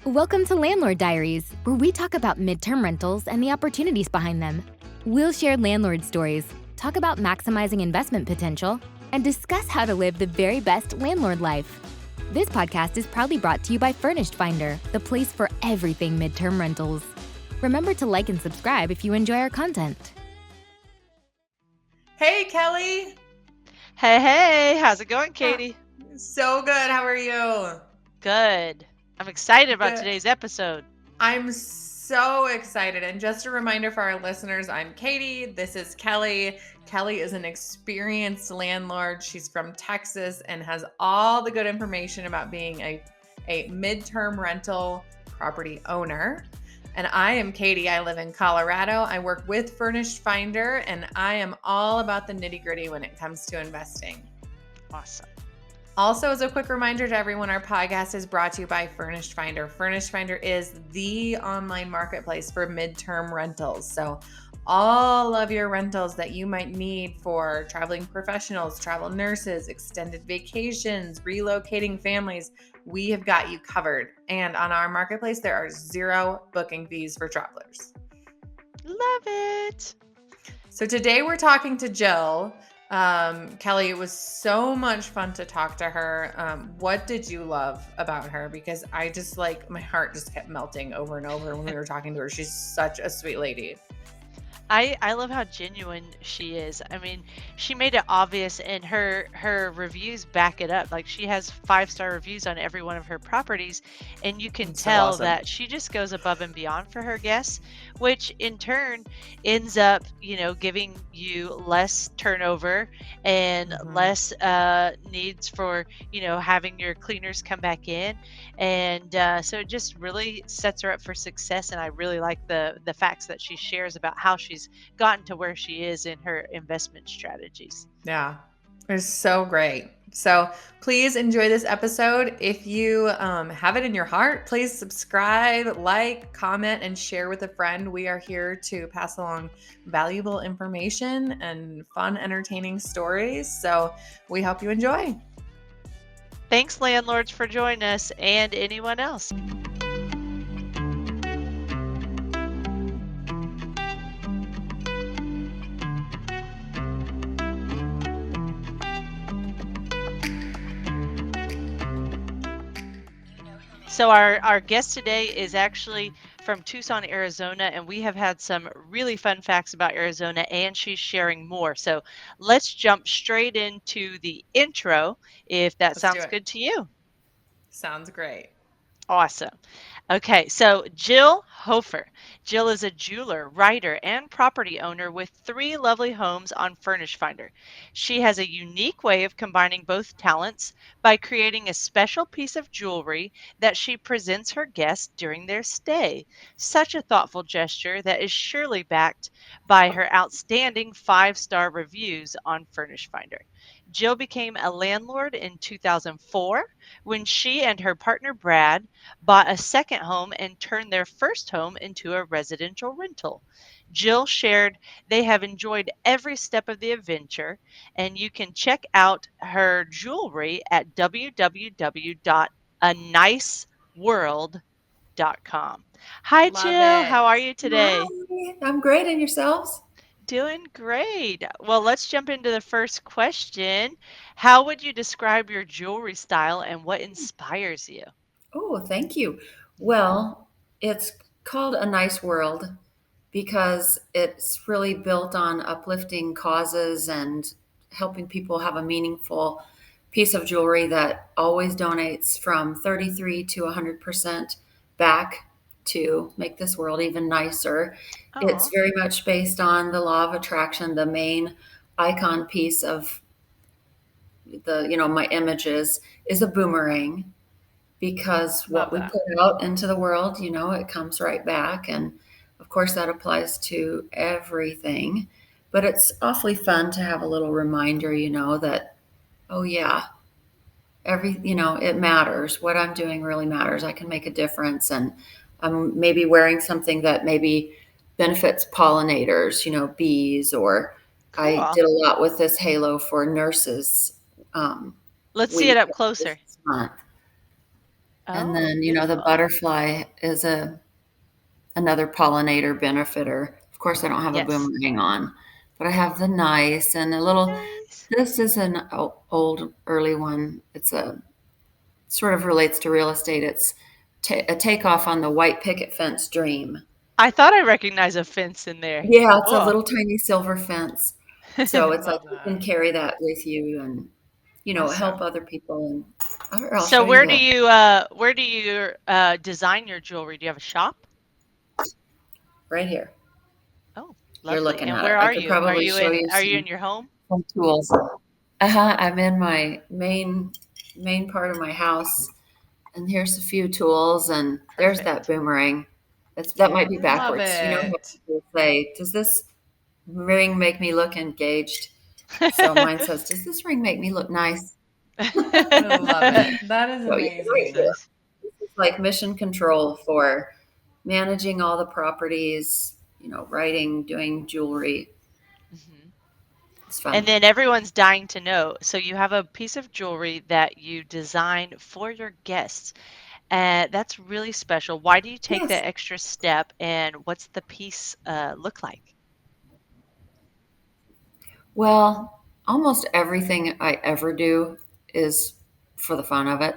Welcome to Landlord Diaries, where we talk about midterm rentals and the opportunities behind them. We'll share landlord stories, talk about maximizing investment potential, and discuss how to live the very best landlord life. This podcast is proudly brought to you by Furnished Finder, the place for everything midterm rentals. Remember to like and subscribe if you enjoy our content. Hey, Kelly. Hey, how's it going, Katie? So good. How are you? Good. I'm excited about Good. today's episode. I'm so excited. And just a reminder for our listeners, I'm Katie. This is Kelly. Kelly is an experienced landlord. She's from Texas and has all the good information about being a midterm rental property owner. And I am Katie. I live in Colorado. I work with Furnished Finder, and I am all about the nitty-gritty when it comes to investing. Awesome. Also, as a quick reminder to everyone, our podcast is brought to you by Furnished Finder. Furnished Finder is the online marketplace for midterm rentals. So all of your rentals that you might need for traveling professionals, travel nurses, extended vacations, relocating families, we have got you covered. And on our marketplace, there are 0 booking fees for travelers. Love it. So today we're talking to Jill. Kelly, it was so much fun to talk to her. What did you love about her? Because I just my heart just kept melting over and over when we were talking to her. She's such a sweet lady. I love how genuine she is. I mean, she made it obvious, and her reviews back it up. Like, she has 5-star reviews on every one of her properties, and you can tell awesome. that she just goes above and beyond for her guests, which in turn ends up, giving you less turnover and less needs for, having your cleaners come back in. And so it just really sets her up for success. And I really like the facts that she shares about how she's gotten to where she is in her investment strategies. Yeah, it's so great. So please enjoy this episode. If you have it in your heart, please subscribe, like, comment, and share with a friend. We are here to pass along valuable information and fun, entertaining stories. So we hope you enjoy. Thanks, landlords, for joining us, and anyone else. So our guest today is actually from Tucson, Arizona, and we have had some really fun facts about Arizona, and she's sharing more. So let's jump straight into the intro, if that sounds good to you. Sounds great. Awesome. Okay, so Jill Hofer. Jill is a jeweler, writer, and property owner with 3 lovely homes on Furnished Finder. She has a unique way of combining both talents by creating a special piece of jewelry that she presents her guests during their stay. Such a thoughtful gesture that is surely backed by her outstanding 5-star reviews on Furnished Finder. Jill became a landlord in 2004 when she and her partner Brad bought a second home and turned their first home into a residential rental. Jill shared they have enjoyed every step of the adventure, and you can check out her jewelry at www.aniceworld.com. Hi, Love Jill. it. How are you today? Hi, I'm great. And yourselves? Doing great. Well, let's jump into the first question. How would you describe your jewelry style and what inspires you? Oh, thank you. Well, it's called A Nice World because it's really built on uplifting causes and helping people have a meaningful piece of jewelry that always donates from 33 to 100% back to make this world even nicer. It's Oh, very much based on the law of attraction. The main icon piece of my images is a boomerang, because Love what we that. put out into the world, it comes right back. And of course, that applies to everything. But it's awfully fun to have a little reminder, that, oh, yeah, it matters. What I'm doing really matters. I can make a difference. And I'm maybe wearing something that maybe benefits pollinators, bees, or I cool. did a lot with this halo for nurses. Let's see Week it up closer. this month. And Oh, then, the beautiful. butterfly is another pollinator benefiter. Of course, I don't have a Yes. boomerang on, but I have the nice and a little. Nice. This is an old, early one. It's a sort of relates to real estate. It's a takeoff on the white picket fence dream. I thought I recognized a fence in there. Yeah, it's a Cool. little tiny silver fence. So I it's like love you can that. carry that with you and, help Awesome. other people. And I'll So show you where do you design your jewelry? Do you have a shop? right here. Oh, You're lovely. looking And at it. where I are could you? probably show you Are you in your home? some tools. I'm in my main part of my house, and here's a few tools, and there's that Perfect. boomerang. That might be Love backwards. You know how it. people say, "Does this ring make me look engaged?" So mine says, "Does this ring make me look nice?" I love it. That is So yeah, right That's amazing. here. nice. This is like mission control for managing all the properties, writing, doing jewelry. Mhm. It's And fun. then everyone's dying to know. So you have a piece of jewelry that you designed for your guests. And that's really special. Why do you take Yes. that extra step and what's the piece look like? Well, almost everything I ever do is for the fun of it.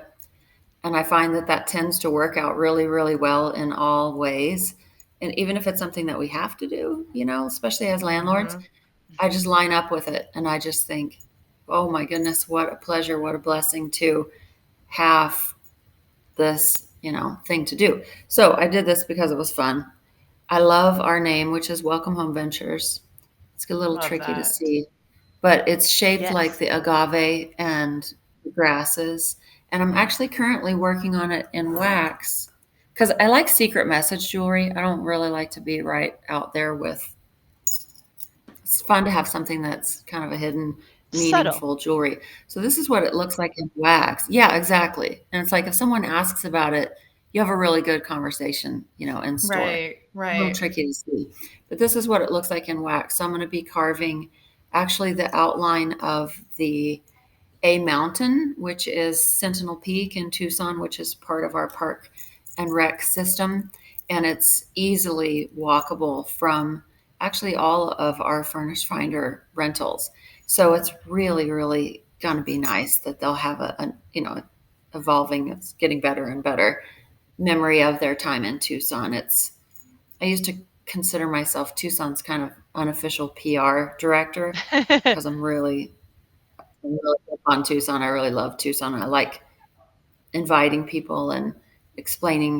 And I find that that tends to work out really, really well in all ways. And even if it's something that we have to do, especially as landlords, Hmm. I just Mhm. line up with it. And I just think, oh my goodness, what a pleasure, what a blessing to have this, thing to do. So I did this because it was fun. I love our name, which is Welcome Home Ventures. It's a little Love tricky to that. see, but it's shaped like Yes. the agave and the grasses. And I'm actually currently working on it in wax because I like secret message jewelry. I don't really like to be right out there with. It's fun to have something that's kind of a hidden, Subtle. meaningful jewelry. So this is what it looks like in wax. Yeah, exactly. And it's like if someone asks about it, you have a really good conversation, in store. Right, A little right. tricky to see. But this is what it looks like in wax. So I'm going to be carving actually the outline of the A Mountain, which is Sentinel Peak in Tucson, which is part of our park and rec system. And it's easily walkable from actually all of our Furnished Finder rentals. So it's really, really going to be nice that they'll have evolving, it's getting better and better memory of their time in Tucson. I used to consider myself Tucson's kind of unofficial PR director because I'm really up on Tucson. I really love Tucson. I like inviting people and explaining,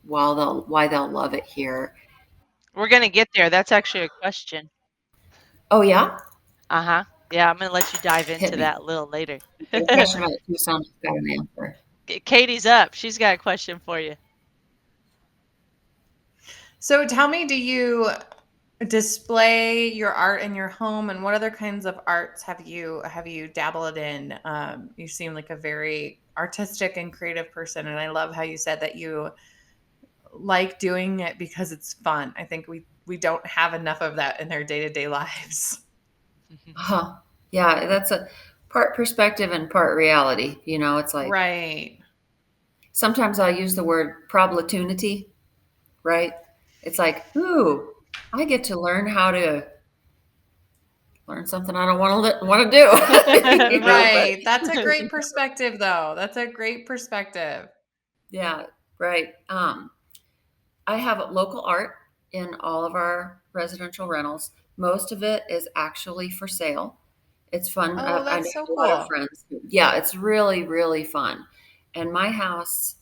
why they'll love it here. We're gonna get there. That's actually a question. Oh yeah, Uh-huh. Yeah, I'm gonna let you dive hit into me. that a little later. A question about Tucson. I've got an answer. Katie's up. She's got a question for you. So tell me, do you display your art in your home, and what other kinds of arts have you dabbled in? You seem like a very artistic and creative person, and I love how you said that you like doing it because it's fun. I think we don't have enough of that in our day-to-day lives. Huh. Yeah, that's a part perspective and part reality. It's like Right. sometimes I'll use the word probability, right? It's like, ooh, I get to learn how to learn something I don't want to do, but Right. That's a great perspective though. That's a great perspective. yeah, right. I have local art in all of our residential rentals. Most of it is actually for sale. It's fun. Oh, I that's so have a lot of cool. friends. Yeah, it's really, really fun. And my house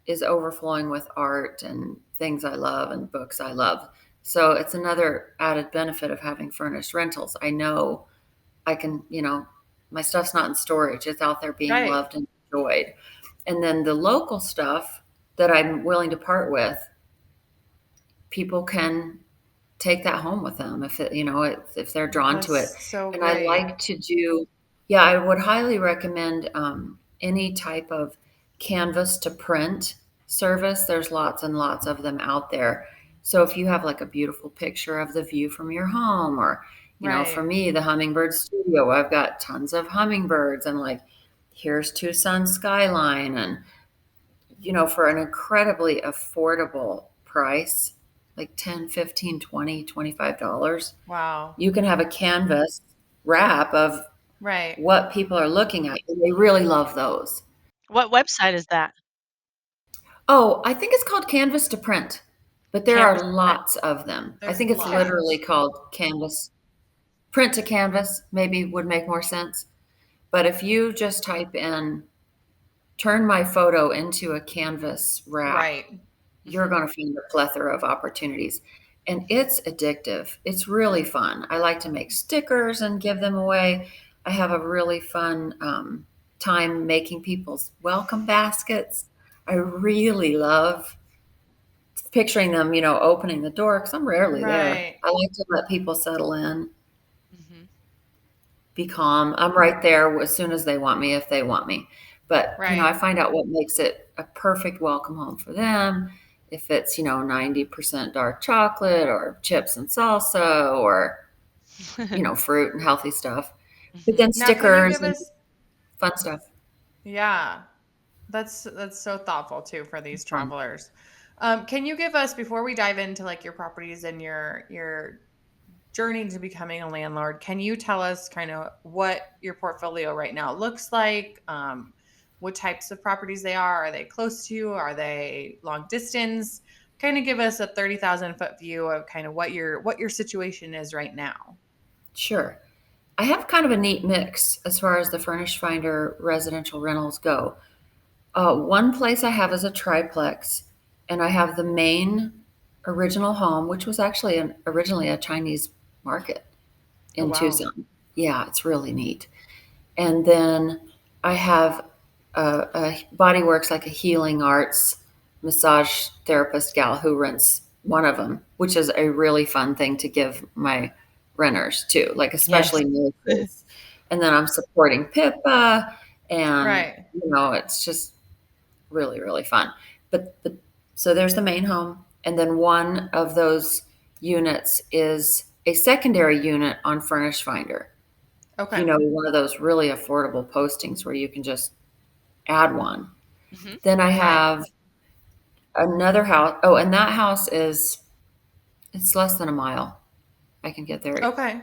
is overflowing with art and things I love and books I love. So it's another added benefit of having furnished rentals. I know I can, my stuff's not in storage. It's out there being Right. loved and enjoyed. And then the local stuff that I'm willing to part with, people can take that home with them if they're drawn to it. That's so And I great. like to do, yeah, I would highly recommend any type of canvas to print service. There's lots and lots of them out there. So if you have like a beautiful picture of the view from your home, or for Right. me, the hummingbird studio, I've got tons of hummingbirds and like here's Tucson skyline and for an incredibly affordable price, like 10, 15, 20, $25, Wow. you can have a canvas wrap of Right. what people are looking at. And they really love those. What website is that? Oh, I think it's called Canvas to Print, but there Canvas are to Print. lots of them. I There's think it's lots. literally called Canvas. Print to Canvas maybe would make more sense. But if you just type in turn my photo into a canvas wrap, Right. you're Mhm. going to find a plethora of opportunities. And it's addictive. It's really fun. I like to make stickers and give them away. I have a really fun time making people's welcome baskets. I really love picturing them, opening the door because I'm rarely there. Right. I like to let people settle in, Mhm. be calm. I'm right there as soon as they want me, if they want me. But, I Right. find out what makes it a perfect welcome home for them. If it's, 90% dark chocolate or chips and salsa or, fruit and healthy stuff. But Mhm. then Now, can you stickers give and us fun stuff. yeah. That's so thoughtful too for these Fun. travelers. Can you give us before we dive into like your properties and your journey to becoming a landlord, can you tell us kind of what your portfolio right now looks like? What types of properties they are? Are they close to you? Are they long distance? Kind of give us a 30,000-foot view of kind of what your situation is right now. Sure. I have kind of a neat mix as far as the Furnished Finder residential rentals go. One place I have is a triplex, and I have the main original home, which was actually originally a Chinese market Oh in wow. Tucson. Yeah, it's really neat. And then I have a Body Works, like a healing arts massage therapist gal who rents one of them, which is a really fun thing to give my renters too, like Yes. especially nurses. And then I'm supporting Pippa, and Right. it's just really, really fun. But so there's the main home, and then one of those units is a secondary unit on Furnished Finder. Okay. One of those really affordable postings where you can just add one. Mhm. Then I Right. have another house. Oh, and that house it's less than a mile. I can get there. Okay.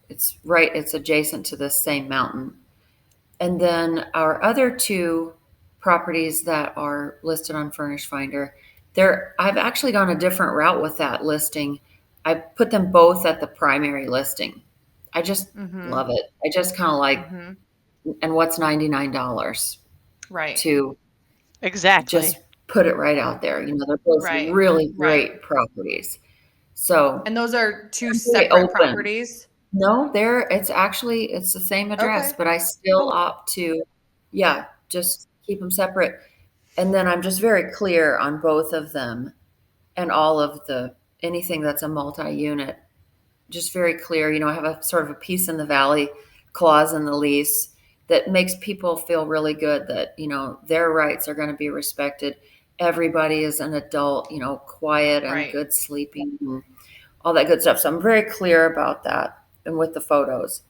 It's adjacent to the same mountain. And then our other two properties that are listed on Furnished Finder, I've actually gone a different route with that listing. I put them both at the primary listing. I just Mm-hmm. love it. I just kind of like, Mm-hmm. and what's $99 Right. to just Exactly. put it right out there. They're both Right. really Right. great properties. So And those are two I'm very separate open. properties? No, it's the same address, Okay. but I still Oh, opt to, yeah, just keep them separate. And then I'm just very clear on both of them and all of anything that's a multi-unit, just very clear. I have a sort of a peace in the valley clause in the lease that makes people feel really good that, their rights are going to be respected. Everybody is an adult, quiet and right. good sleeping and all that good stuff. So I'm very clear about that and with the photos.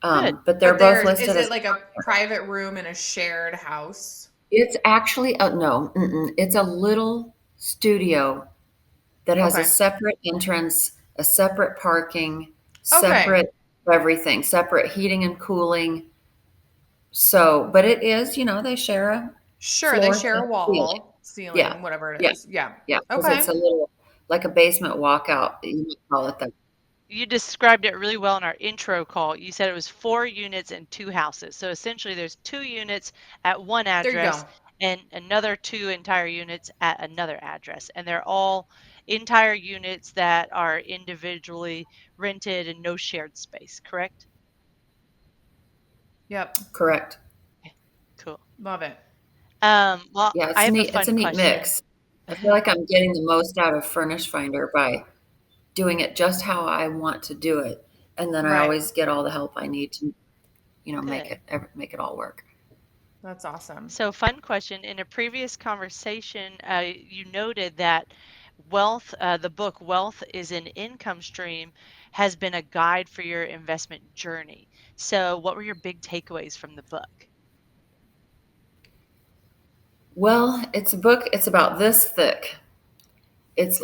Good. But they're But both is listed it as, like a private room in a shared house? it's actually, no, it's a little studio that has a Okay. separate entrance, a separate parking, Okay. separate everything, separate heating and cooling. So, but it is, they share a Sure, they floor share a ceiling. wall, Yeah, ceiling, whatever it yeah, is. Yeah. yeah, because it's Okay. a little like a basement walkout. You might call it that. You described it really well in our intro call. You said it was 4 units and 2 houses. So essentially there's 2 units at one There you address go. and another 2 entire units at another address. And they're all entire units that are individually rented and no shared space, correct? Yep. Correct. Okay, cool. Love it. Well, Yeah, I it's have a neat. It's a fun neat question. mix. I feel like I'm getting the most out of Furnished Finder by doing it just how I want to do it, and then I Right. always get all the help I need to, Good. make it all work. That's awesome. So, fun question. In a previous conversation, you noted that the book Wealth is an Income Stream, has been a guide for your investment journey. So, what were your big takeaways from the book? Well, it's a book. It's about this thick. It's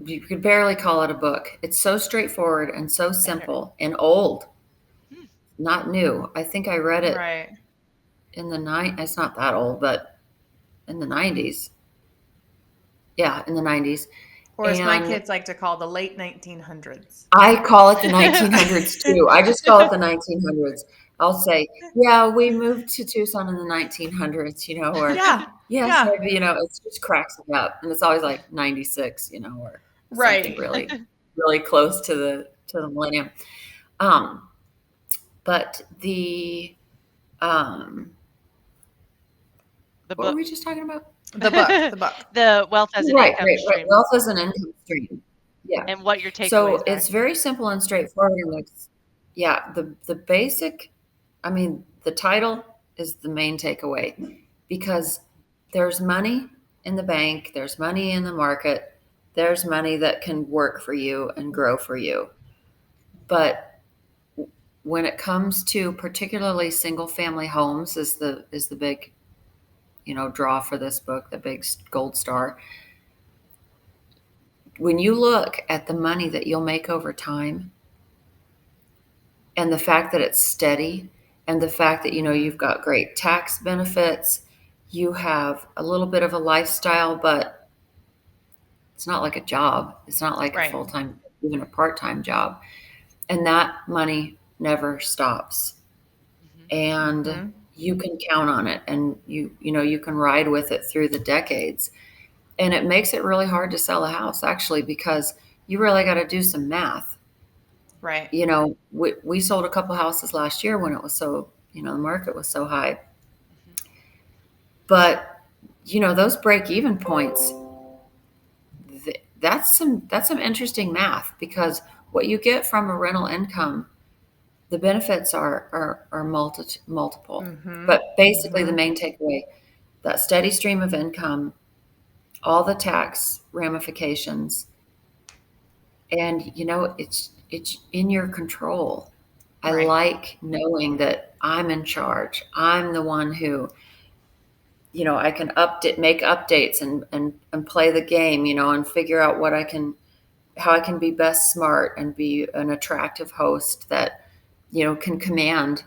You could barely call it a book. It's so straightforward and so Better. simple and old, Hmm. not new. I think I read it Right. in the night. It's not that old, but in the 90s. Yeah, in the 90s. Or as my And kids like to call the late 1900s. I call it the 1900s too. I just call it the 1900s. I'll say, yeah, we moved to Tucson in the 1900s, or Yeah. yes, Yeah. it just cracks me up. And it's always like 96, or something Right. really close to the millennium. Um, but um, The what were book. we just talking about? The book. The book. The wealth as an Right, income right, right. stream Wealth is an income stream. Yeah. and what your So takeaways are. it's very simple and straightforward. And yeah, the basic, I mean, the title is the main takeaway because there's money in the bank, there's money in the market, there's money that can work for you and grow for you. But when it comes to particularly single family homes is the big, draw for this book, the big gold star. When you look at the money that you'll make over time and the fact that it's steady and the fact that you've got great tax benefits, you have a little bit of a lifestyle, but it's not like a job, it's not like a Right. full-time, even a part-time job, and that money never stops. And Mhm. you can count on it, and you can ride with it through the decades. And it makes it really hard to sell a house, actually, because you really got to do some math. Right. We sold a couple houses last year when it was so, the market was so high. But, those break even points, that's some interesting math, because what you get from a rental income, the benefits are multiple. Mhm. But basically, the Mhm. main takeaway, that steady stream of income, all the tax ramifications, and it's in your control. I Right. like knowing that I'm in charge. I'm the one who, I can make updates and play the game, and figure out how I can be best smart and be an attractive host that, can command,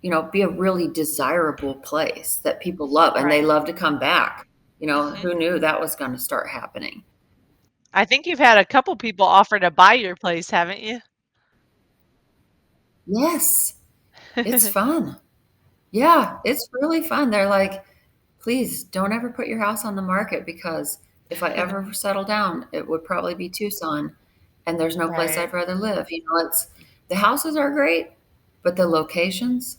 be a really desirable place that people love and they Right. love to come back. Mhm. Who knew that was going to start happening? I think you've had a couple people offer to buy your place, haven't you? Yes, it's fun. Yeah, it's really fun. They're like, please don't ever put your house on the market, because if I ever settle down, it would probably be Tucson, and there's no place Right. I'd rather live. The houses are great, but the locations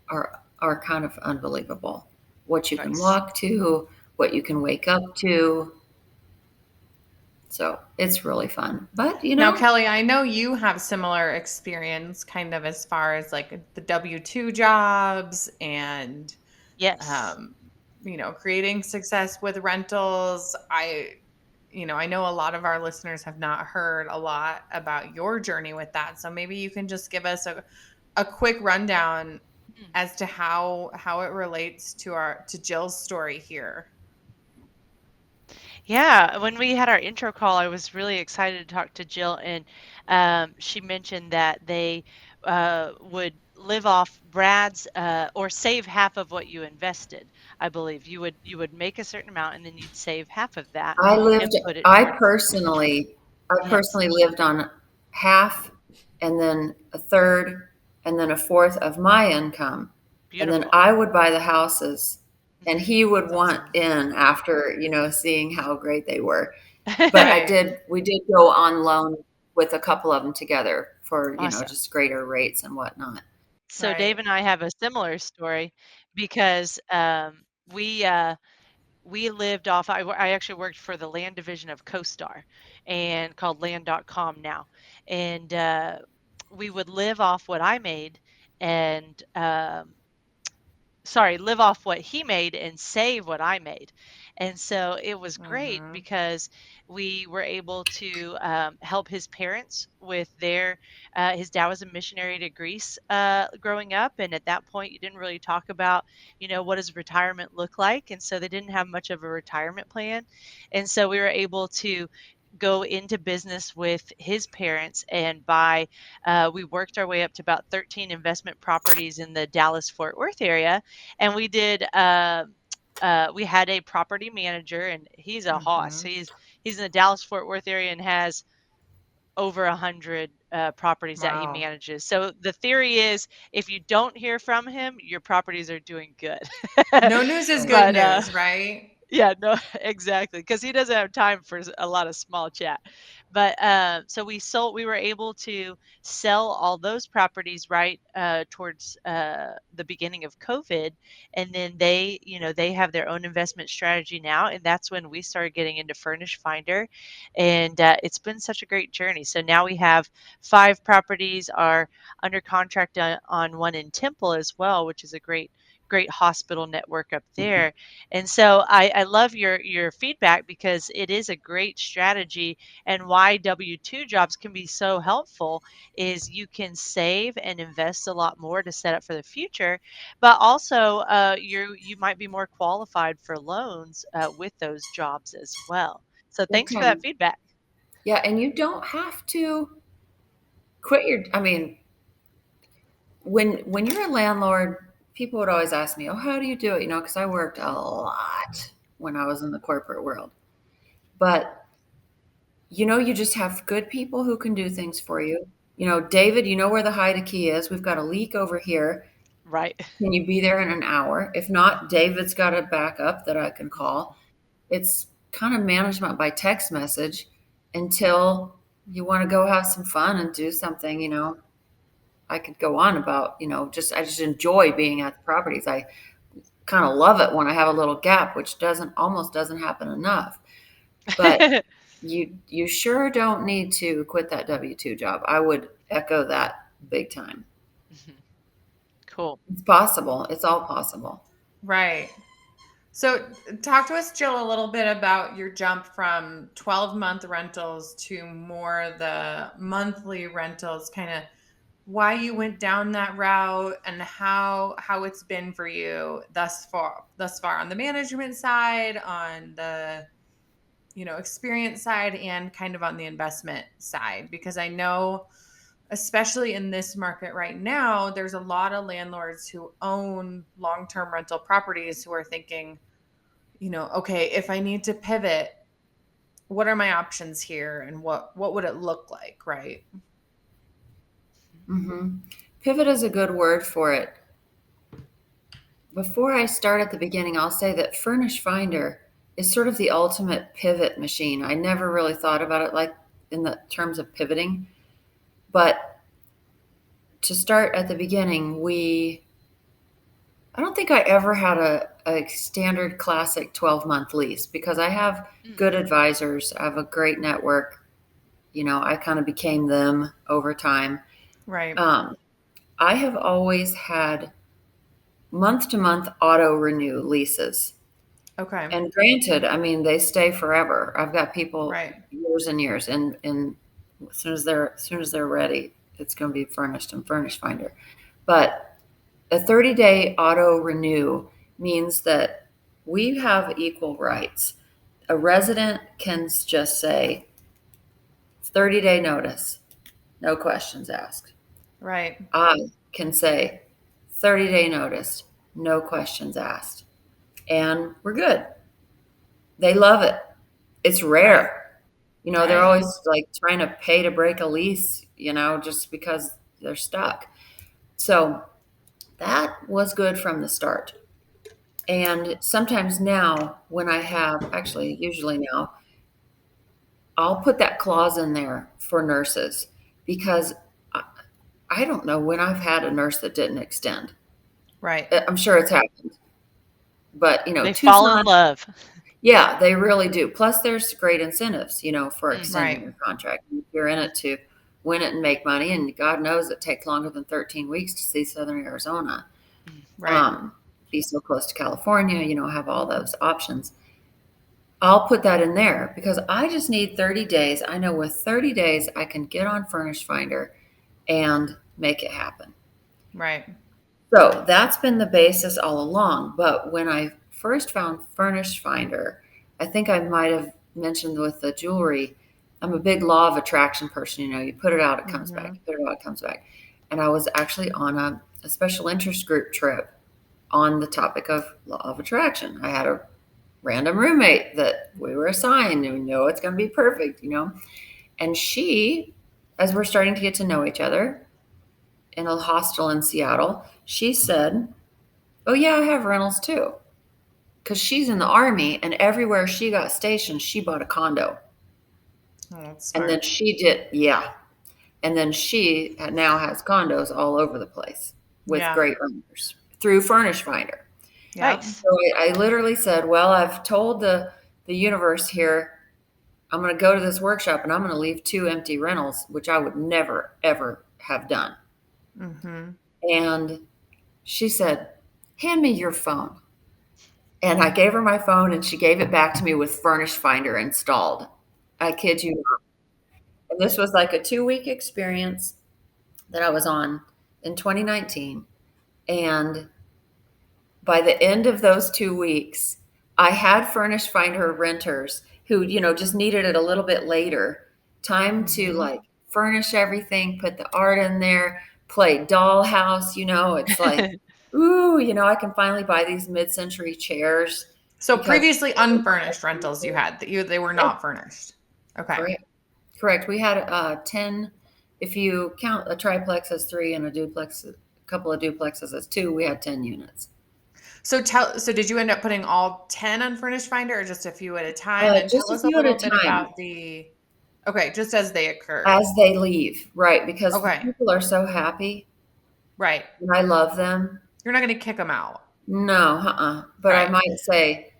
are kind of unbelievable. What you can Nice. walk to, what you can wake up to. So it's really fun. But Now, Kelly, I know you have similar experience kind of as far as like the W-2 jobs and Yes. um, creating success with rentals. I know a lot of our listeners have not heard a lot about your journey with that. So maybe you can just give us a quick rundown Hmm. as to how it relates to Jill's story here. Yeah, when we had our intro call, I was really excited to talk to Jill, and she mentioned that they would live off Brad's or save half of what you invested. I believe you would make a certain amount, and then you'd save half of that I lived, and put it I towards. personally, I Yes. personally lived on half, and then a third, and then a fourth of my income. And then Beautiful. I would buy the houses, and Hmm. he would That's want awesome. in after, seeing how great they were. But Right. we did go on loan with a couple of them together for, Awesome. just greater rates and whatnot. So Dave Right. and I have a similar story because we lived off. I actually worked for the land division of CoStar, and called Land.com now, and we would live off what I made, and live off what he made and save what I made. And so it was great Mm-hmm. because we were able to help his parents with his dad was a missionary to Greece growing up. And at that point, you didn't really talk about, what does retirement look like? And so they didn't have much of a retirement plan. And so we were able to go into business with his parents and we worked our way up to about 13 investment properties in the Dallas Fort Worth area. And we had a property manager, and he's a hoss. Mm-hmm. He's in the Dallas Fort Worth area and has over 100 properties that he Wow. manages. So the theory is, if you don't hear from him, your properties are doing good. No news is Right. good But news, right? yeah, no, exactly, because he doesn't have time for a lot of small chat. But so we were able to sell all those properties right towards the beginning of COVID, and then they have their own investment strategy now, and that's when we started getting into Furnished Finder, and it's been such a great journey. So now we have 5 properties, are under contract on one in Temple as well, which is a great hospital network up there. And so I love your feedback, because it is a great strategy. And why W-2 jobs can be so helpful is you can save and invest a lot more to set up for the future, but also you might be more qualified for loans with those jobs as well. So thanks for Okay. that feedback. Yeah, and you don't have to quit when you're a landlord, people would always ask me, "Oh, how do you do it?" Because I worked a lot when I was in the corporate world. But you just have good people who can do things for you. David, you know where the hide key is. We've got a leak over here. Right. Can you be there in an hour? If not, David's got a backup that I can call. It's kind of management by text message until you want to go have some fun and do something. I could go on about, I just enjoy being at the properties. I kind of love it when I have a little gap, which almost doesn't happen enough. But you sure don't need to quit that W-2 job. I would echo that big time. Cool. It's possible. It's all possible. Right. So talk to us, Jill, a little bit about your jump from 12-month rentals to more the monthly rentals, kind of why you went down that route and how it's been for you thus far on the management side, on the experience side, and kind of on the investment side, because I know especially in this market right now, there's a lot of landlords who own long-term rental properties who are thinking, okay, if I need to pivot, what are my options here, and what would it look like, right? Mm-hmm. Pivot is a good word for it. Before I start at the beginning, I'll say that Furnished Finder is sort of the ultimate pivot machine. I never really thought about it like in the terms of pivoting, but to start at the beginning, I don't think I ever had a standard classic 12-month lease because I have good advisors. I have a great network. I kind of became them over time. Right. I have always had month-to-month auto renew leases. Okay. And granted, I mean, they stay forever. I've got people Right. years and years, and as soon as they're ready, it's going to be furnished and Furnished Finder. But a 30-day auto renew means that we have equal rights. A resident can just say 30-day notice, no questions asked. Right. I can say 30-day notice, no questions asked. And we're good. They love it. It's rare. They're Right. always like trying to pay to break a lease, just because they're stuck. So that was good from the start. And sometimes now, when I have, actually, usually now, I'll put that clause in there for nurses because I don't know when I've had a nurse that didn't extend. Right. I'm sure it's happened. But, They fall in Tucson, love. yeah, they really do. Plus, there's great incentives, for extending Right. your contract. If you're in it to win it and make money, and God knows it takes longer than 13 weeks to see Southern Arizona. Right. be so close to California, have all those options. I'll put that in there because I just need 30 days. I know with 30 days, I can get on Furnished Finder and make it happen. Right. So that's been the basis all along. But when I first found Furnished Finder, I think I might have mentioned with the jewelry, I'm a big law of attraction person. You put it out, it comes back. You put it out, it comes back. And I was actually on a special interest group trip on the topic of law of attraction. I had a random roommate that we were assigned and we know it's going to be perfect, And she, as we're starting to get to know each other in a hostel in Seattle, she said, "Oh yeah, I have rentals too." Because she's in the Army and everywhere she got stationed, she bought a condo. Oh, that's smart. And then she did, yeah. And then she now has condos all over the place with great renters through Furnished Finder. Yep. So I literally said, well, I've told the universe here, I'm going to go to this workshop and I'm going to leave 2 empty rentals, which I would never, ever have done. Mm-hmm. And she said, hand me your phone. And I gave her my phone and she gave it back to me with Furnished Finder installed. I kid you not. And this was like a 2-week experience that I was on in 2019. And by the end of those 2 weeks, I had Furnished Finder renters who, just needed it a little bit later. Time to like furnish everything, put the art in there, play dollhouse, it's like, ooh, I can finally buy these mid-century chairs. So previously unfurnished rentals you had, they were not furnished. Okay. Correct. We had 10, if you count a triplex as 3 and a couple of duplexes as 2, we had 10 units. So did you end up putting all 10 on Furnished Finder or just a few at a time? And just tell us a a few at little a bit time. about okay, just as they occur. As they leave, right, because people are so happy. Right. And I love them. You're not going to kick them out. No, But I might say,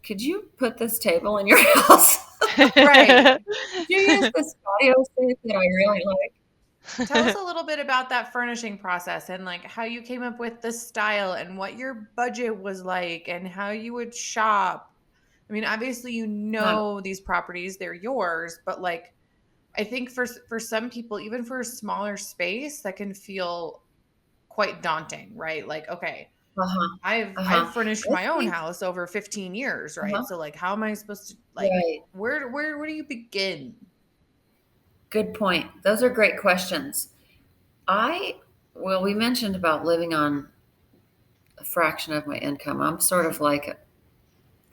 could you put this table in your house? Right. Could you use this patio space that I really like? Tell us a little bit about that furnishing process and like how you came up with the style and what your budget was like and how you would shop. I mean, obviously, these properties, they're yours, but like, I think for some people, even for a smaller space, that can feel quite daunting, right? Like, okay, I've furnished my own house over 15 years, right? So like, how am I supposed to where do you begin? Good point. Those are great questions. We mentioned about living on a fraction of my income. I'm sort of like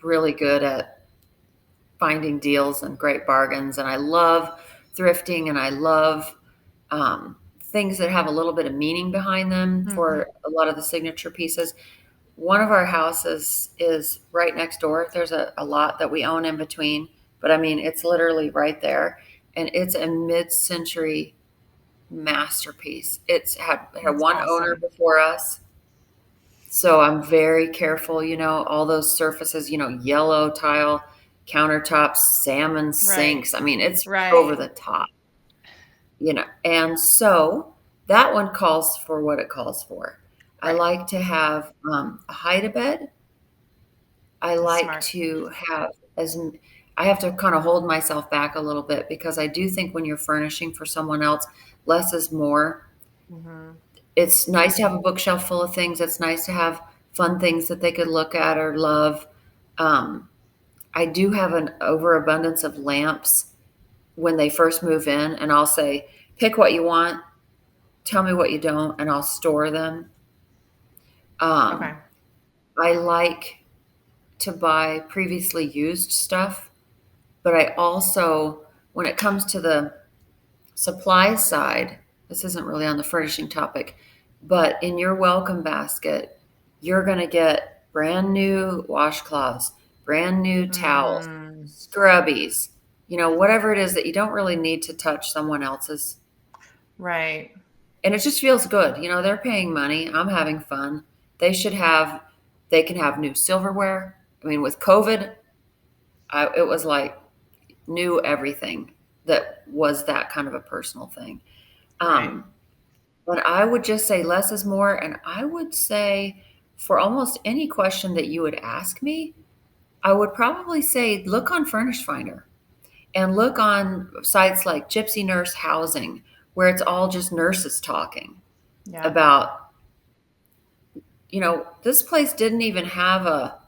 really good at finding deals and great bargains. And I love thrifting and I love things that have a little bit of meaning behind them for a lot of the signature pieces. One of our houses is right next door. There's a lot that we own in between, but I mean, it's literally right there. And it's a mid-century masterpiece. It's had one owner before us. So I'm very careful, all those surfaces, yellow tile, countertops, salmon sinks. I mean, it's over the top, and so that one calls for what it calls for. I like to have a hide-a-bed. I like to have I have to kind of hold myself back a little bit because I do think when you're furnishing for someone else, less is more. It's nice to have a bookshelf full of things. It's nice to have fun things that they could look at or love. I do have an overabundance of lamps when they first move in, and I'll say, pick what you want, tell me what you don't, and I'll store them. I like to buy previously used stuff, but I also, when it comes to the supply side, this isn't really on the furnishing topic, but in your welcome basket, you're going to get brand new washcloths, brand new towels, scrubbies, whatever it is that you don't really need to touch someone else's. Right. And it just feels good. They're paying money. I'm having fun. They can have new silverware. I mean, with COVID, it was like new everything that was that kind of a personal thing. But I would just say less is more. And I would say for almost any question that you would ask me, I would probably say look on Furnished Finder and look on sites like Gypsy Nurse Housing, where it's all just nurses talking Yeah. about, this place didn't even have a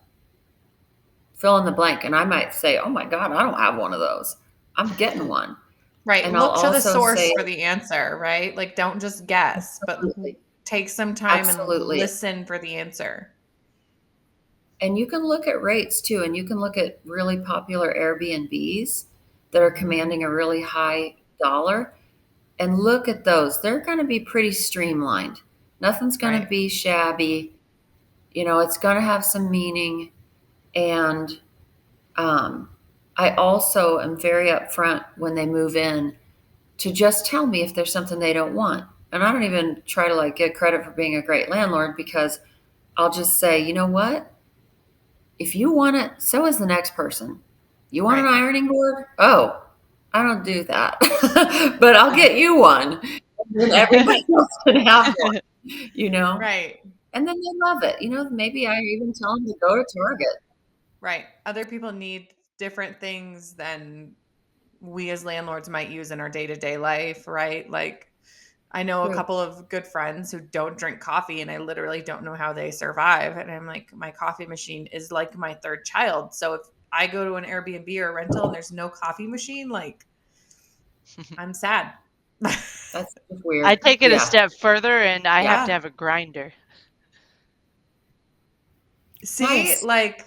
fill in the blank. And I might say, oh my God, I don't have one of those. I'm getting one. Right. And I'll Look to the also source say, for the answer, right? Like, don't just guess, but absolutely, take some time and absolutely. listen for the answer. And you can look at rates too, and you can look at really popular Airbnbs that are commanding a really high dollar and look at those. They're going to be pretty streamlined. Nothing's going to Right. be shabby. It's going to have some meaning. And I also am very upfront when they move in to just tell me if there's something they don't want. And I don't even try to get credit for being a great landlord, because I'll just say, you know what? If you want it, so is the next person. You want an Right. ironing board? Oh, I don't do that, but I'll get you one. And then everybody else can have one, Right. And then they love it. Maybe I even tell them to go to Target. Right. Other people need different things than we as landlords might use in our day-to-day life, right? Like, I know a True. couple of good friends who don't drink coffee, and I literally don't know how they survive. And I'm like, my coffee machine is like my third child. So if I go to an Airbnb or a rental and there's no coffee machine, like, I'm sad. That's just weird. I take it a Yeah. step further, and I have Yeah. to have a grinder. See, Nice. like,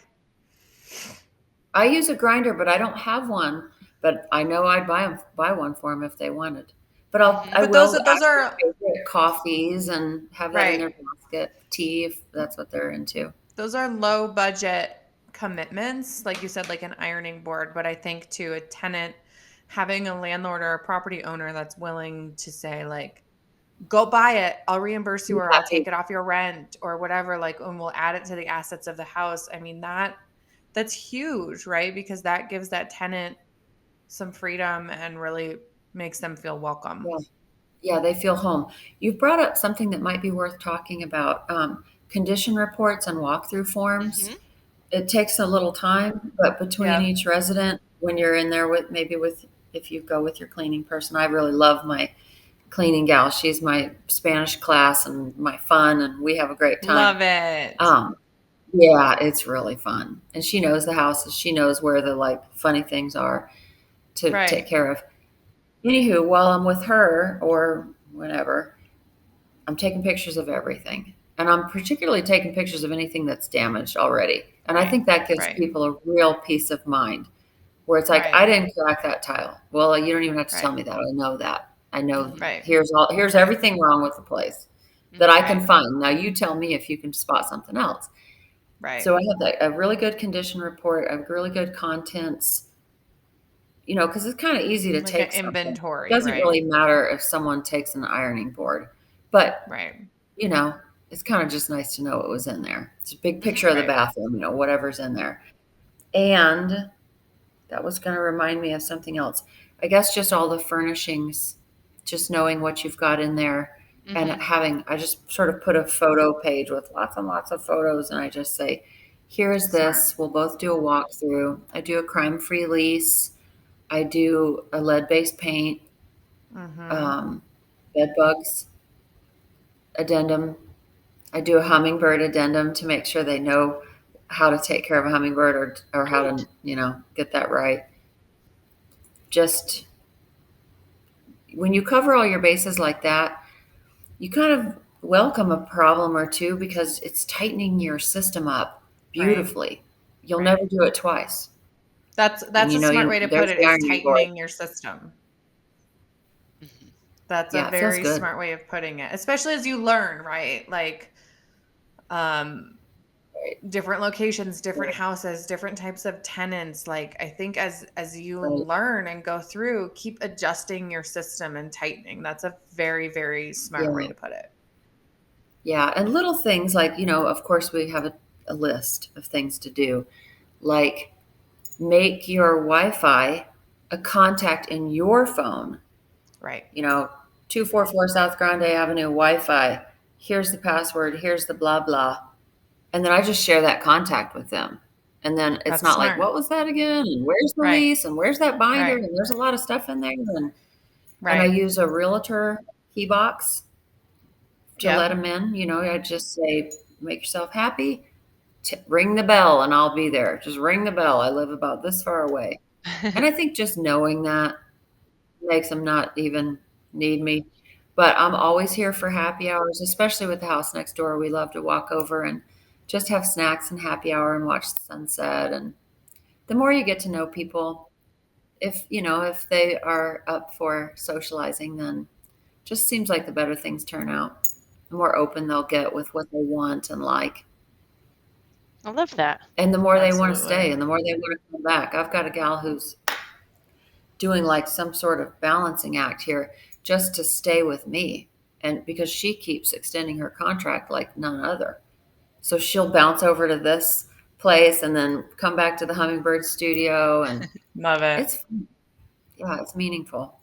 I use a grinder, but I don't have one. But I know I'd buy one for them if they wanted. But I but will those ask are their favorite coffees and have that in their right. basket. Tea, if that's what they're into. Those are low budget commitments, like you said, like an ironing board. But I think to a tenant, having a landlord or a property owner that's willing to say, like, go buy it, I'll reimburse you, or I'll take it off your rent or whatever, like, and we'll add it to the assets of the house. I mean, that's huge, right? Because that gives that tenant some freedom and really makes them feel welcome. Yeah. Yeah, they feel home. You've brought up something that might be worth talking about. Condition reports and walkthrough forms. Mhm. It takes a little time, but between Yeah. each resident, when you're in there if you go with your cleaning person, I really love my cleaning gal. She's my Spanish class and my fun, and we have a great time. Love it. Yeah, it's really fun. And she knows the houses. She knows where the funny things are to Right. take care of. Anywho, while I'm with her or whatever, I'm taking pictures of everything. And I'm particularly taking pictures of anything that's damaged already. And I think that gives Right. people a real peace of mind, where it's like, Right. I didn't crack that tile. Well, you don't even have to tell Right. me that. I know that. I know Right. here's everything wrong with the place that I can Right. find. Now you tell me if you can spot something else. Right. So I have a really good condition report, a really good contents, because it's kind of easy to Like take an something. inventory, It doesn't right? really matter if someone takes an ironing board, but Right. it's kind of just nice to know what was in there. It's a big picture of the Right. bathroom, whatever's in there. And that was going to remind me of something else. I guess just all the furnishings, just knowing what you've got in there and I just sort of put a photo page with lots and lots of photos. And I just say, here's this. Smart. We'll both do a walkthrough. I do a crime-free lease. I do a lead-based paint, bed bugs addendum. I do a hummingbird addendum to make sure they know how to take care of a hummingbird or how to, get that right. Just when you cover all your bases like that, you kind of welcome a problem or two because it's tightening your system up beautifully. You'll Right. never do it twice. That's And a smart way to put there's it, the is ironing board. tightening your system. That's Yeah, a it feels very good. smart way of putting it, especially as you learn, right? Like, different locations, different houses, different types of tenants. Like, I think as you Right. learn and go through, keep adjusting your system and tightening. That's a very, very smart way Yeah. to put it. Yeah, and little things like, of course we have a list of things to do, like make your Wi-Fi a contact in your phone. Right. 244 South Grande Avenue Wi-Fi. Here's the password. Here's the blah, blah. And then I just share that contact with them. And then it's That's not like, smart. what was that again? And where's the Right. lease? And where's that binder? Right. And there's a lot of stuff in there. And I Right. use a realtor key box to let Yep. them in. You know, I just say, make yourself happy. Ring the bell and I'll be there. Just ring the bell. I live about this far away. And I think just knowing that makes them not even need me. But I'm always here for happy hours, especially with the house next door. We love to walk over and just have snacks and happy hour and watch the sunset. And the more you get to know people, if they are up for socializing, then just seems like the better things turn out. The more open they'll get with what they want and like. I love that. And the more they want to Absolutely. stay and the more they want to come back. I've got a gal who's doing like some sort of balancing act here just to stay with me. And because she keeps extending her contract like none other. So she'll bounce over to this place and then come back to the Hummingbird studio. And Love it. it's meaningful.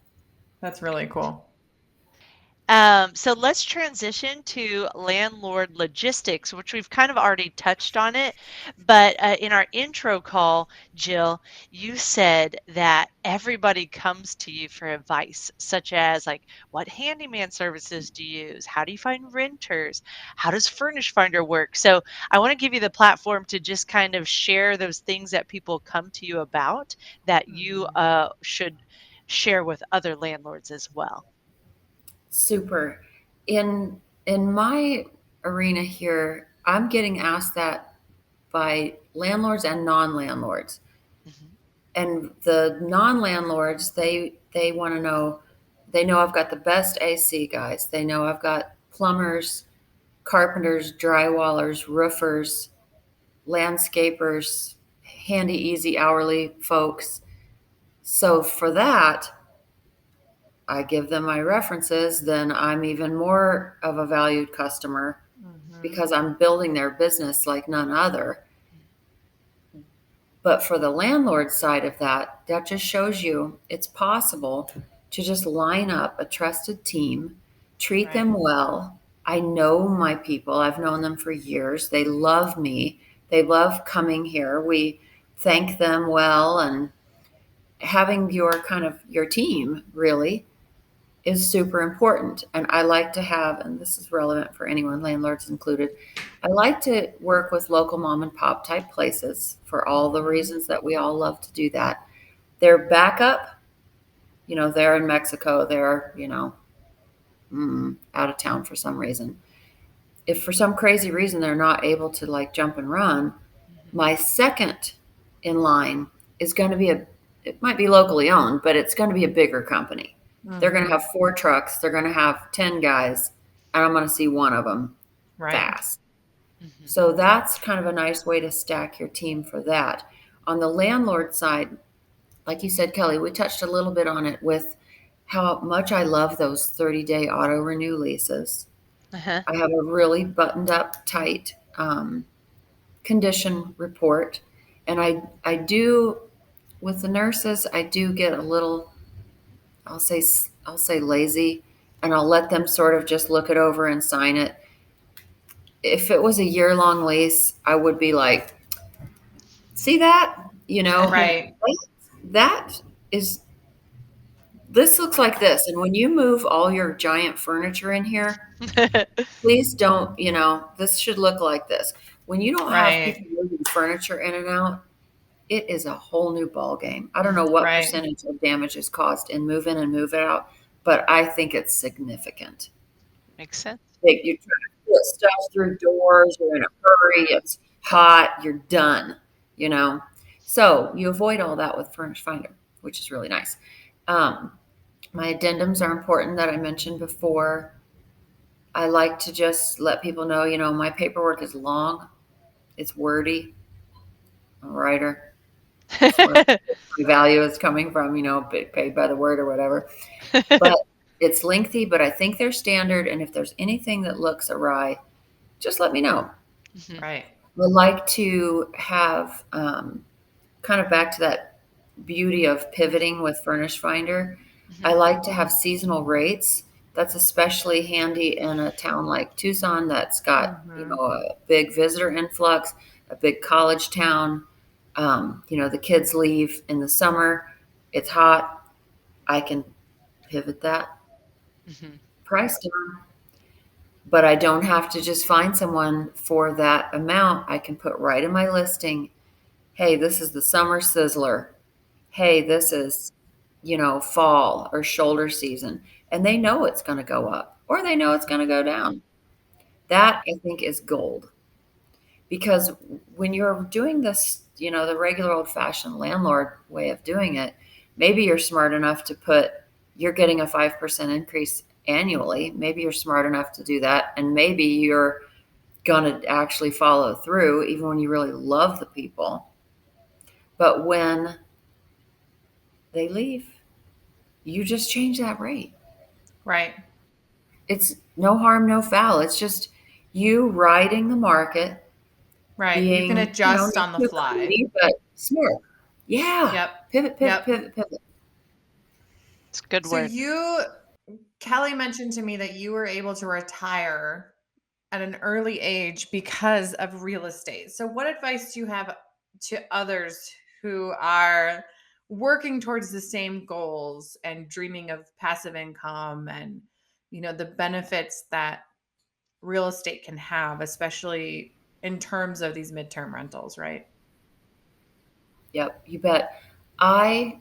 That's really cool. So let's transition to Landlord Logistics, which we've kind of already touched on it. But in our intro call, Jill, you said that everybody comes to you for advice, such as like, what handyman services do you use? How do you find renters? How does Furnished Finder work? So I want to give you the platform to just kind of share those things that people come to you about that you should share with other landlords as well. Super. In my arena here, I'm getting asked that by landlords and non-landlords. Mhm. And the non-landlords, they want to know, they know I've got the best AC guys. They know I've got plumbers, carpenters, drywallers, roofers, landscapers, handy, easy, hourly folks. So for that, I give them my references, then I'm even more of a valued customer because I'm building their business like none other. But for the landlord side of that, that just shows you it's possible to just line up a trusted team, treat Right. them well. I know my people, I've known them for years. They love me, they love coming here. We thank them well, and having your team really is super important. And I like to have, and this is relevant for anyone, landlords included, I like to work with local mom and pop type places for all the reasons that we all love to do that. Their backup, they're in Mexico, they're, out of town for some reason. If for some crazy reason they're not able to like jump and run, my second in line is going to be it might be locally owned, but it's going to be a bigger company. They're going to have 4 trucks. They're going to have 10 guys, and I'm going to see one of them fast. Mhm. So that's kind of a nice way to stack your team for that. On the landlord side, like you said, Kelly, we touched a little bit on it with how much I love those 30-day auto renew leases. Uh-huh. I have a really buttoned up, tight condition report, and I do with the nurses. I do get a little, I'll say lazy, and I'll let them sort of just look it over and sign it. If it was a year-long lease, I would be like, see that? Right. That is, this looks like this. And when you move all your giant furniture in here, please don't, this should look like this. When you don't have Right. people moving furniture in and out, it is a whole new ball game. I don't know what Right. percentage of damage is caused in move in and move out, but I think it's significant. Makes sense. You're trying to put stuff through doors, you're in a hurry, it's hot, you're done, So you avoid all that with Furnished Finder, which is really nice. My addendums are important that I mentioned before. I like to just let people know, my paperwork is long, it's wordy. I'm a writer. That's where my value is coming from, paid by the word or whatever. But it's lengthy, but I think they're standard. And if there's anything that looks awry, just let me know. Right. I like to have kind of back to that beauty of pivoting with Furnished Finder. I like to have seasonal rates That's especially handy in a town like Tucson that's got, Mm-hmm. a big visitor influx, a big college town. The kids leave in the summer. It's hot. I can pivot that Hmm. price down, but I don't have to just find someone for that amount. I can put right in my listing, hey, this is the summer sizzler. Hey, this is, fall or shoulder season. And they know it's going to go up or they know it's going to go down. That I think is gold because when you're doing this, the regular old fashioned landlord way of doing it, maybe you're smart enough to you're getting a 5% increase annually. Maybe you're smart enough to do that. And maybe you're going to actually follow through even when you really love the people. But when they leave, you just change that rate. Right. It's no harm, no foul. It's just you riding the market, Right. You can being, adjust not on the too fly. greedy, but smart. Yeah. Yep. Pivot, pivot, Yep. pivot, pivot. It's a good So word. Kelly mentioned to me that you were able to retire at an early age because of real estate. So what advice do you have to others who are working towards the same goals and dreaming of passive income and the benefits that real estate can have, especially in terms of these midterm rentals, right? Yep, you bet. I,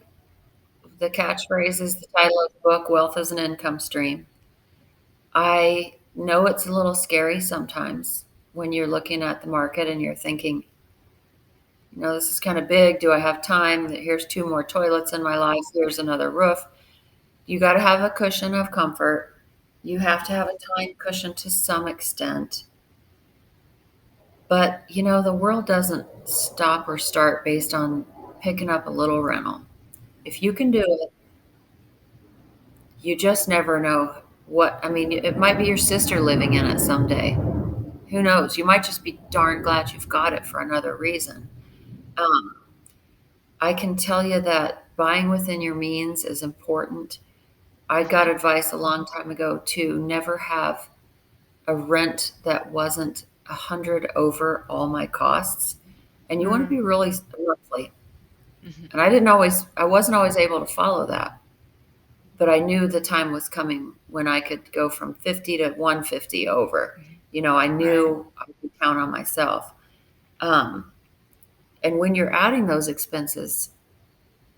the catchphrase is the title of the book, Wealth as an Income Stream. I know it's a little scary sometimes when you're looking at the market and you're thinking, this is kind of big. Do I have time? Here's 2 more toilets in my life. Here's another roof. You got to have a cushion of comfort. You have to have a time cushion to some extent. But, the world doesn't stop or start based on picking up a little rental. If you can do it, you just never know it might be your sister living in it someday. Who knows? You might just be darn glad you've got it for another reason. Um, I can tell you that buying within your means is important. I got advice a long time ago to never have a rent that wasn't 100 over all my costs. And you want to be really monthly. Hmm. And I wasn't always able to follow that. But I knew the time was coming when I could go from 50 to 150 over. I knew I could count on myself. And when you're adding those expenses,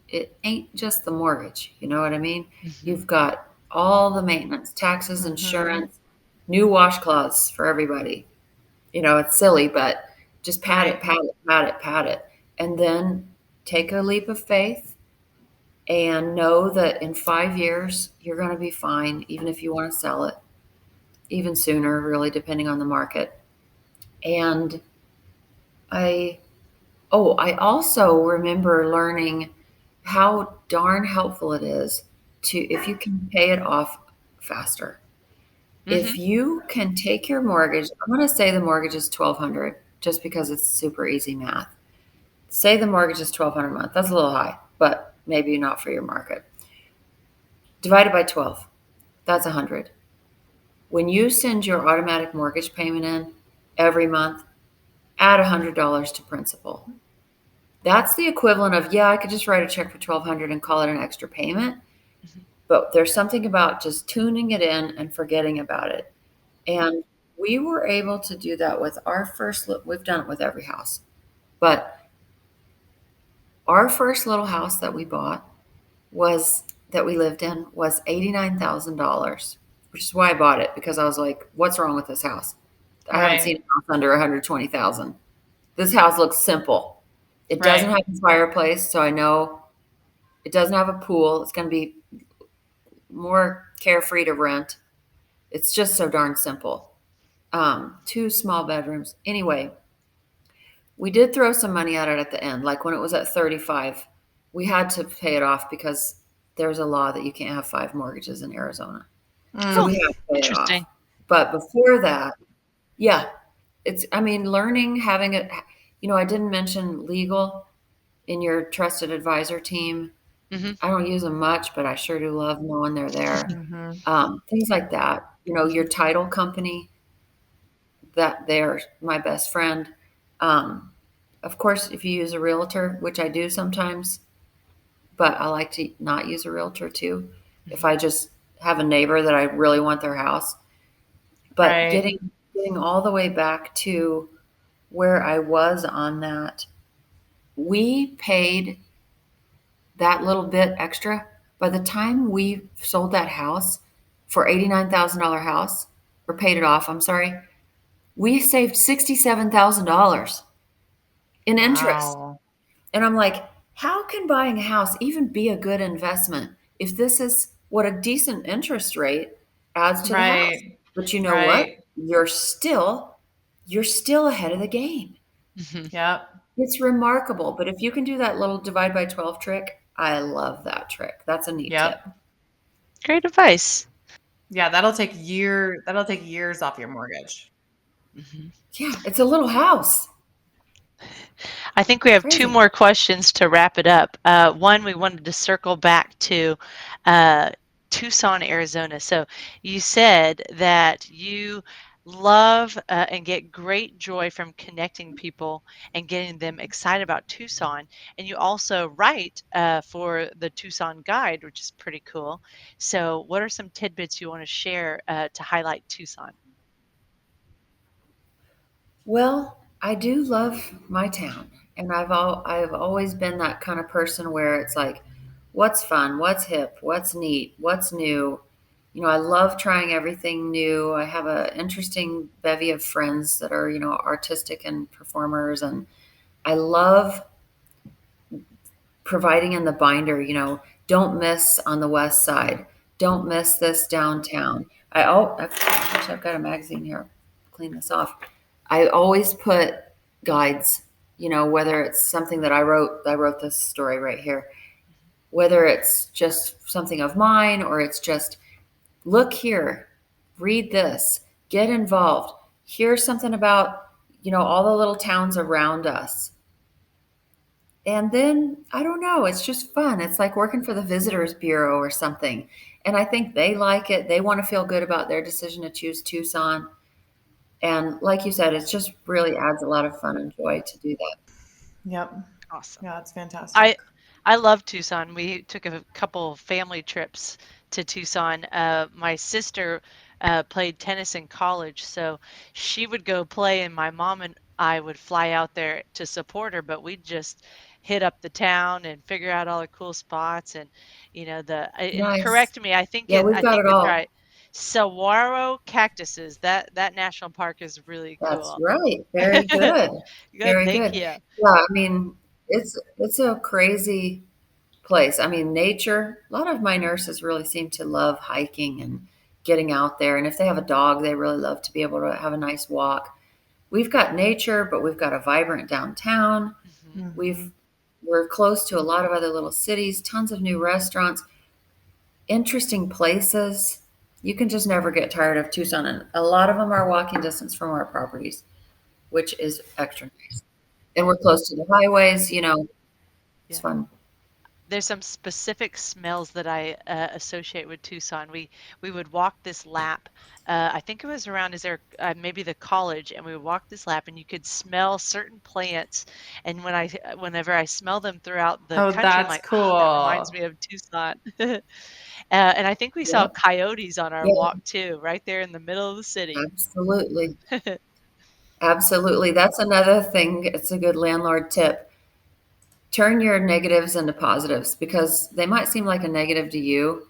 it ain't just the mortgage. You know what I mean? Hmm. You've got all the maintenance, taxes, insurance, new washcloths for everybody. It's silly, but just pat it, pat it, pat it, pat it. And then take a leap of faith and know that in 5 years, you're going to be fine, even if you want to sell it, even sooner, really, depending on the market. And I also remember learning how darn helpful it is if you can pay it off faster. If you can take your mortgage, I'm going to say the mortgage is 1,200 just because it's super easy math. Say the mortgage is 1,200 a month. That's a little high, but maybe not for your market. Divided by 12, that's 100. When you send your automatic mortgage payment in every month, add $100 to principal. That's the equivalent of, yeah, I could just write a check for 1,200 and call it an extra payment. But there's something about just tuning it in and forgetting about it. And we were able to do that with our first, we've done it with every house, but our first little house that we bought that we lived in was $89,000, which is why I bought it, because I was like, what's wrong with this house? I haven't seen a house under 120,000. This house looks simple. It doesn't have a fireplace, so I know it doesn't have a pool. It's going to be more carefree to rent. It's just so darn simple. 2 small bedrooms. Anyway, we did throw some money at it at the end. Like when it was at 35, we had to pay it off because there's a law that you can't have 5 mortgages in Arizona. So we had to pay it off. But before that, yeah, learning, having it, I didn't mention legal in your trusted advisor team. I don't use them much, but I sure do love knowing they're there. Mm-hmm. Things like that. Your title company, that they're my best friend. Um, of course, if you use a realtor, which I do sometimes, but I like to not use a realtor too. If I just have a neighbor that I really want their house, but Right. getting all the way back to where I was on that, we paid that little bit extra. By the time we sold that house for $89,000 house, or paid it off, I'm sorry, we saved $67,000 in interest. Wow. And I'm like, how can buying a house even be a good investment if this is what a decent interest rate adds to the house? Right. But you know what? Right. You're still ahead of the game. Yep. It's remarkable. But if you can do that little divide by 12 trick, I love that trick. That's a neat tip. Yep. Great advice. Yeah, that'll take years off your mortgage. Yeah, it's a little house. I think we have two Crazy. more questions to wrap it up. One, we wanted to circle back to Tucson, Arizona. So you said that you love and get great joy from connecting people and getting them excited about Tucson. And you also write for the Tucson Guide, which is pretty cool. So what are some tidbits you want to share to highlight Tucson? Well, I do love my town, and I've always been that kind of person where it's like, what's fun, what's hip, what's neat, what's new. I love trying everything new. I have an interesting bevy of friends that are, artistic and performers, and I love providing in the binder, don't miss on the west side. Don't miss this downtown. Actually, I've got a magazine here. Clean this off. I always put guides, whether it's something that I wrote this story right here, whether it's just something of mine or it's just look here, read this, get involved. Here's something about, all the little towns around us. And then I don't know, it's just fun. It's like working for the Visitors Bureau or something. And I think they like it. They want to feel good about their decision to choose Tucson. And like you said, it just really adds a lot of fun and joy to do that. Yep. Awesome. Yeah, that's fantastic. I love Tucson. We took a couple family trips to Tucson. My sister played tennis in college, so she would go play, and my mom and I would fly out there to support her. But we'd just hit up the town and figure out all the cool spots. And and Nice. correct me, I think Yeah, we've I got think it it's all. right. Saguaro cactuses. That national park is really That's cool. right. Very good. Good, Very thank good. you. Yeah, I mean, it's a crazy place. I mean, nature. A lot of my nurses really seem to love hiking and getting out there. And if they have a dog, they really love to be able to have a nice walk. We've got nature, but we've got a vibrant downtown. Mhm. Mhm. We're close to a lot of other little cities, tons of new restaurants, interesting places. You can just never get tired of Tucson. And a lot of them are walking distance from our properties, which is extra nice. And we're close to the highways, it's Yeah. fun. There's some specific smells that I associate with Tucson. We would walk this lap. I think it was around, is there maybe the college, and we would walk this lap, and you could smell certain plants. And whenever I smell them throughout the Oh, country, I'm that's like, oh, that reminds cool. me of Tucson. And I think we saw Yep. coyotes on our Yeah, walk too, right there in the middle of the city. absolutely. Absolutely. That's another thing. It's a good landlord tip. Turn your negatives into positives because they might seem like a negative to you,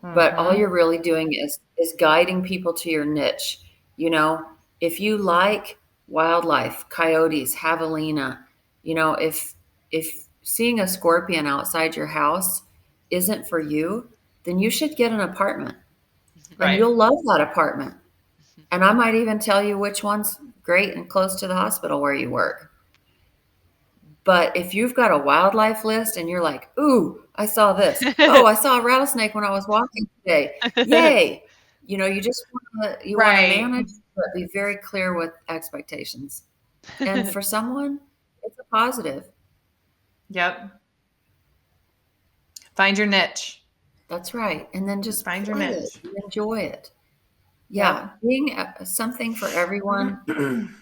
but all Mhm. you're really doing is guiding people to your niche. You know, if you like wildlife, coyotes, javelina, if seeing a scorpion outside your house isn't for you, then you should get an apartment and Right. you'll love that apartment. And I might even tell you which one's great and close to the hospital where you work. But if you've got a wildlife list and you're like, ooh, I saw this. Oh, I saw a rattlesnake when I was walking today. Yay. You want to Right. manage, but be very clear with expectations. And for someone, it's a positive. Yep. Find your niche. That's right. And then just Find your play niche. it and enjoy it. Yeah. Being something for everyone,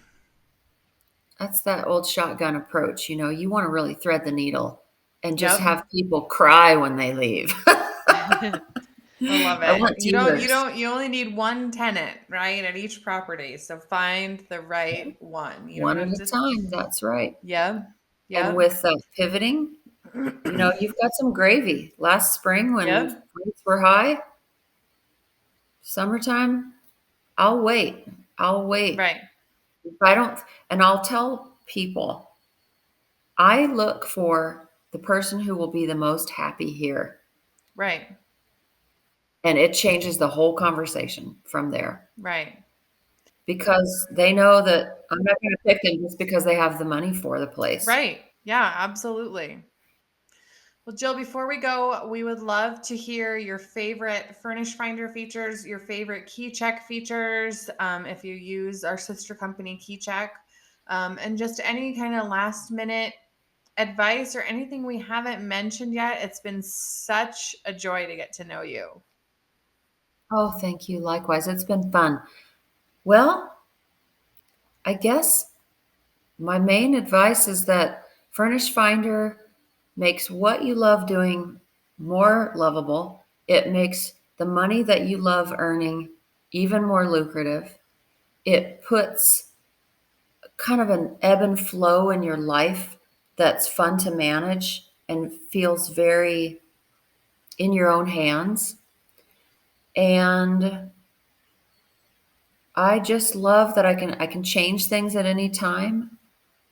that's that old shotgun approach. You know, you want to really thread the needle and just Yep. have people cry when they leave. I love I want it. You only need one tenant, right, at each property. So find the right one. You don't one at have a to. time. That's right. Yeah. And with pivoting, you know, you've got some gravy. Last spring when rates were high, summertime, I'll wait. I'll wait. Right. If I don't, and I'll tell people, I look for the person who will be the most happy here. Right. And it changes the whole conversation from there. Right. Because they know that I'm not going to pick them just because they have the money for the place. Right. Yeah, absolutely. Well, Jill, before we go, we would love to hear your favorite Furnished Finder features, your favorite key check features, if you use our sister company Key Check, and just any kind of last minute advice or anything we haven't mentioned yet. It's been such a joy to get to know you. Oh, thank you. Likewise. It's been fun. Well, I guess my main advice is that Furnished Finder makes what you love doing more lovable. It makes the money that you love earning even more lucrative. It puts kind of an ebb and flow in your life that's fun to manage and feels very in your own hands. And I just love that I can change things at any time.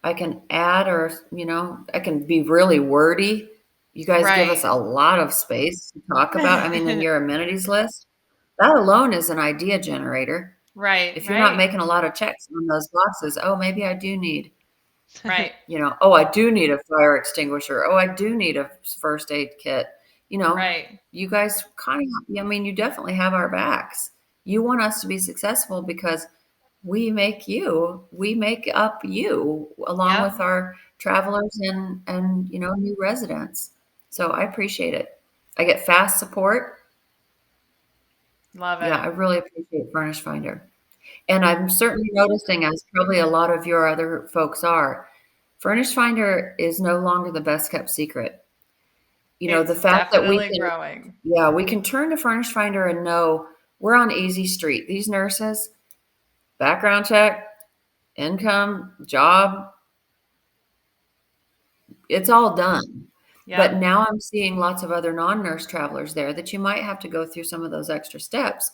I can add or, you know, I can be really wordy. You guys give us a lot of space to talk about. I mean, in your amenities list, that alone is an idea generator. Right. If you're not making a lot of checks on those boxes, oh, maybe I do need, Right. you know, oh, I do need a fire extinguisher. Oh, I do need a first aid kit. You know, you guys kind of, I mean, you definitely have our backs. You want us to be successful because we make up you along with our travelers and you know, new residents. So I appreciate it. I get fast support. Love it. Yeah, I really appreciate Furnished Finder. And I'm certainly noticing, as probably a lot of your other folks are, Furnished Finder is no longer the best kept secret. You know, the fact that we can, growing. Yeah, we can turn to Furnished Finder and know we're on easy street. These nurses, background check, income, job, it's all done. But now I'm seeing lots of other non-nurse travelers there that you might have to go through some of those extra steps,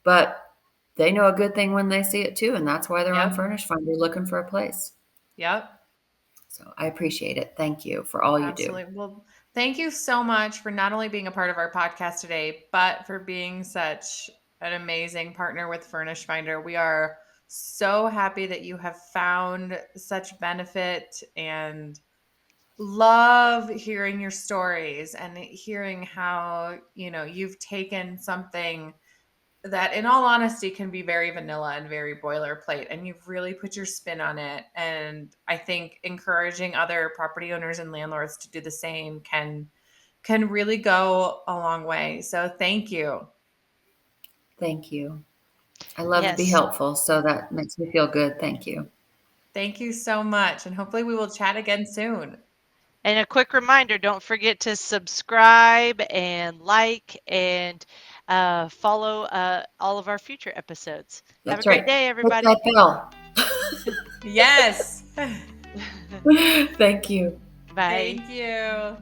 but they know a good thing when they see it too, and that's why they're on Furnished Finder looking for a place. So I appreciate it. Thank you for all you do. Well, thank you so much for not only being a part of our podcast today, but for being such an amazing partner with Furnished Finder. We are so happy that you have found such benefit and love hearing your stories and hearing how, you know, you've taken something that in all honesty can be very vanilla and very boilerplate, and you've really put your spin on it. And I think encouraging other property owners and landlords to do the same can really go a long way. So thank you. Thank you. I love to be helpful, so that makes me feel good. Thank you. Thank you so much, and hopefully we will chat again soon. And a quick reminder, don't forget to subscribe and like and follow all of our future episodes. Have a great day, everybody. Hit that bell. Yes. Thank you. Bye. Thank you.